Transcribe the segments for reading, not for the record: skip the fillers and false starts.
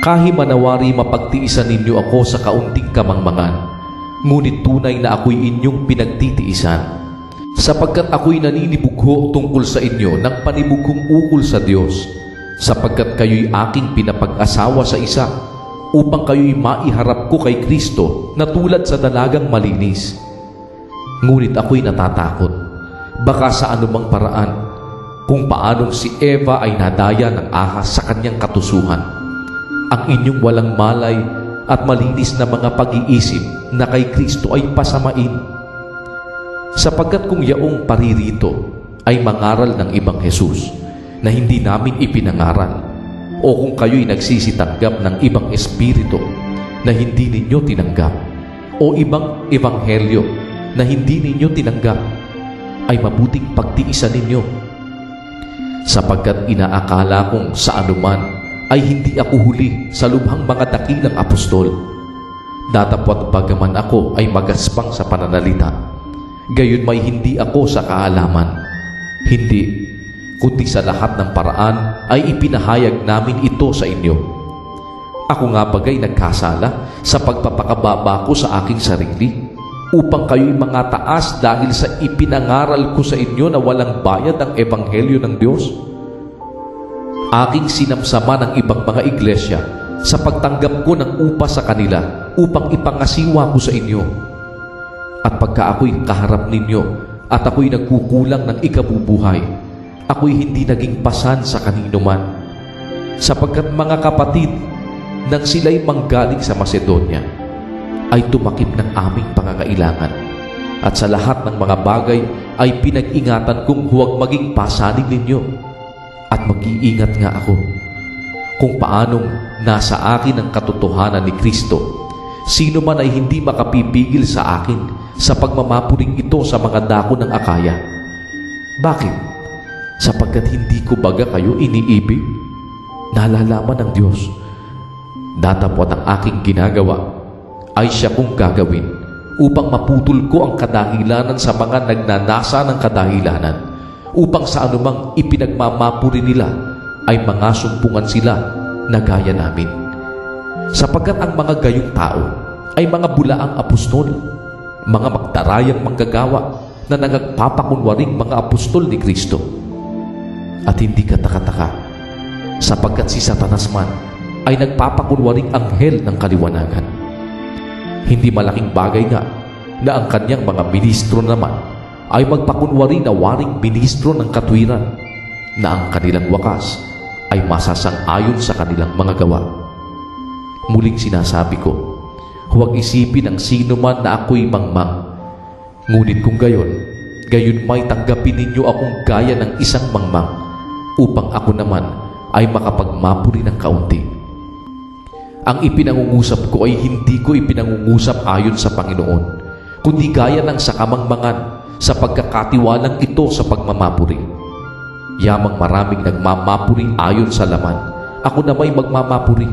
Kahimanawari mapagtiisan ninyo ako sa kaunting kamangmangan, ngunit tunay na ako'y inyong pinagtitiisan, sapagkat ako'y naninibugho tungkol sa inyo ng panibughong ukol sa Diyos, sapagkat kayo'y aking pinapag-asawa sa isa, upang kayo'y maiharap ko kay Kristo na tulad sa dalagang malinis. Ngunit ako'y natatakot, baka sa anumang paraan, kung paanong si Eva ay nadaya ng ahas sa kanyang katusuhan, ang inyong walang malay at malinis na mga pag-iisip na kay Kristo ay pasamain. Sapagkat kung yaong paririto ay mangaral ng ibang Jesus na hindi namin ipinangaral, o kung kayo'y nagsisitanggap ng ibang espiritu na hindi ninyo tinanggap, o ibang ebanghelyo na hindi ninyo tinanggap, ay mabuting pagtiisan ninyo. Sapagkat inaakala kong sa anuman ay hindi ako huli sa lubhang mga dakilang apostol. Datapwat bagaman ako ay magaspang sa pananalita, gayon may hindi ako sa kaalaman. Hindi, kundi sa lahat ng paraan ay ipinahayag namin ito sa inyo. Ako nga bagay nagkasala sa pagpapakababa ko sa aking sarili, upang kayo'y mga taas dahil sa ipinangaral ko sa inyo na walang bayad ang ebanghelyo ng Diyos. Aking sinamsama ng ibang mga iglesia sa pagtanggap ko ng upa sa kanila upang ipangasiwa ko sa inyo. At pagka ako'y kaharap ninyo at ako'y nagkukulang ng ikabubuhay, ako'y hindi naging pasan sa kanino man, sapagkat mga kapatid, nang sila'y manggaling sa Macedonia, ay tumakip ng aming pangangailangan, at sa lahat ng mga bagay ay pinag-ingatan kong huwag maging pasanin ninyo. At mag-iingat nga ako kung paanong nasa akin ang katotohanan ni Kristo. Sino man ay hindi makapipigil sa akin sa pagmamapuring ito sa mga dako ng Akaya. Bakit? Sapagkat hindi ko baga kayo iniibig? Nalalaman ng Diyos. Datapwat ang aking ginagawa ay siya kong gagawin upang maputol ko ang kadahilanan sa mga nagnanasa ng kadahilanan, upang sa anumang ipinagmamapuri nila ay mga sumpungan sila na gaya namin. Sapagkat ang mga gayong tao ay mga bulaang apostol, mga magdarayang manggagawa na nagpapakunwaring mga apostol ni Kristo. At hindi katakataka, sapagkat si Satanas man ay nagpapakunwaring anghel ng kaliwanagan. Hindi malaking bagay nga na ang kanyang mga ministro naman ay magpakunwari na waring ministro ng katwiran, na ang kanilang wakas ay masasang-ayon sa kanilang mga gawa. Muling sinasabi ko, huwag isipin ng sino man na ako'y mangmang. Ngunit kung gayon may tanggapin ninyo akong gaya ng isang mangmang, upang ako naman ay makapagmapuri ng kaunti. Ang ipinangungusap ko ay hindi ko ipinangungusap ayon sa Panginoon, kundi gaya ng sa kamangmangan, sa pagkakatiwalang ito sa pagmamapuri. Yamang maraming nagmamapuri ayon sa laman, ako na may magmamapuri,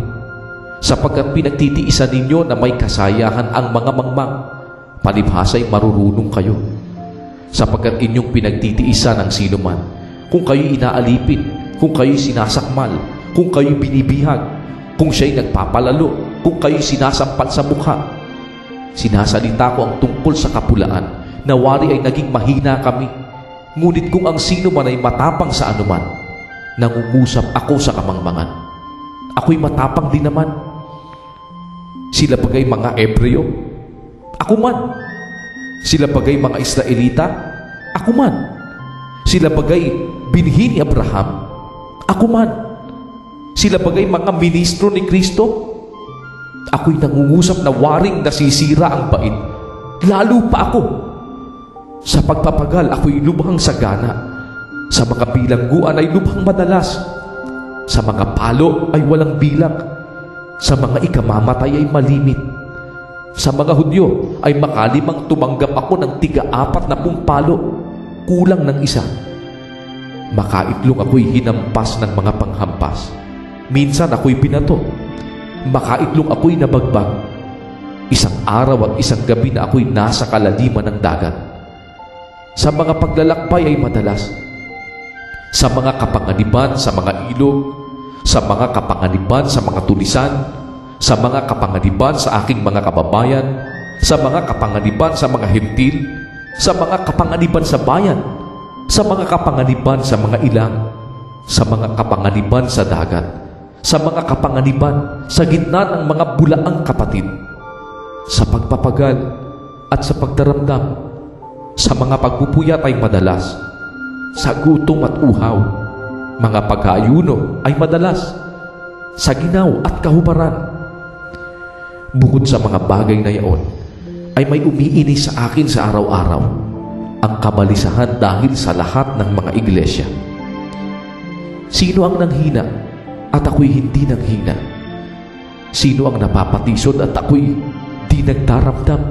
sapagkat pinagtitiisan ninyo na may kasayahan ang mga mangmang, palibhasa'y marurunong kayo. Sapagkat inyong pinagtitiisan ang sino man, kung kayo'y inaalipin, kung kayo'y sinasakmal, kung kayo'y binibihag, kung siya'y nagpapalalo, kung kayo'y sinasampal sa mukha. Sinasalita ko ang tungkol sa kapulaan, na wari ay naging mahina kami. Ngunit kung ang sino man ay matapang sa anuman, nangungusap ako sa kamangmangan. Ako'y matapang din naman. Sila bagay mga Ebreo, ako man. Sila bagay mga Israelita, ako man. Sila bagay binhi ni Abraham, ako man. Sila bagay mga ministro ni Kristo, ako'y nangungusap na waring nasisira ang bait, lalo pa ako. Sa pagpapagal, ako'y lubhang sagana. Sa mga bilangguan ay lubhang madalas. Sa mga palo ay walang bilang. Sa mga ikamamatay ay malimit. Sa mga Hudyo ay makalimang tumanggap ako ng 40 palo, kulang ng isa. Makaitlong ako'y hinampas ng mga panghampas. Minsan ako'y binato. Makaitlong ako'y nabagbag. Isang araw at isang gabi na ako'y nasa kalaliman ng dagat. Sa mga paglalakbay ay madalas. Sa mga kapanganiban, sa mga ilog, sa mga kapanganiban sa mga tulisan, sa mga kapanganiban sa aking mga kababayan, sa mga kapanganiban sa mga hentil, sa mga kapanganiban sa bayan, sa mga kapanganiban sa mga ilang, sa mga kapanganiban sa dagat, sa mga kapanganiban sa gitna ng mga bulaang kapatid, sa pagpapagal at sa pagdaramdam, sa mga pagpupuyat ay madalas, sa gutom at uhaw, mga pag-aayuno ay madalas, sa ginaw at kahubaran. Bukod sa mga bagay na iyon, ay may umiinis sa akin sa araw-araw, ang kabalisahan dahil sa lahat ng mga iglesia. Sino ang nanghina at ako'y hindi nanghina? Sino ang napapatisod at ako'y di nagdaramdam?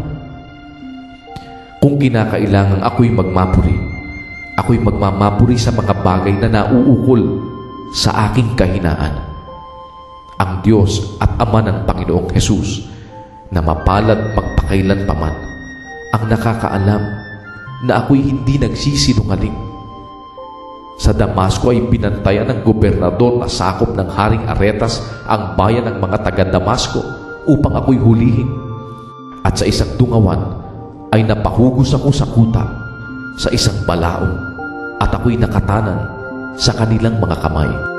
Kung kinakailangang ako'y magmamapuri sa mga bagay na nauukol sa aking kahinaan. Ang Diyos at Ama ng Panginoong Hesus na mapalad magpakailan paman ang nakakaalam na ako'y hindi nagsisinungaling. Sa Damasco ay binantayan ng gobernador na sakop ng Haring Aretas ang bayan ng mga taga-Damasco upang ako'y hulihin. At sa isang tungawan ay napahugos ako sa kuta sa isang balaong at ako'y nakatanan sa kanilang mga kamay.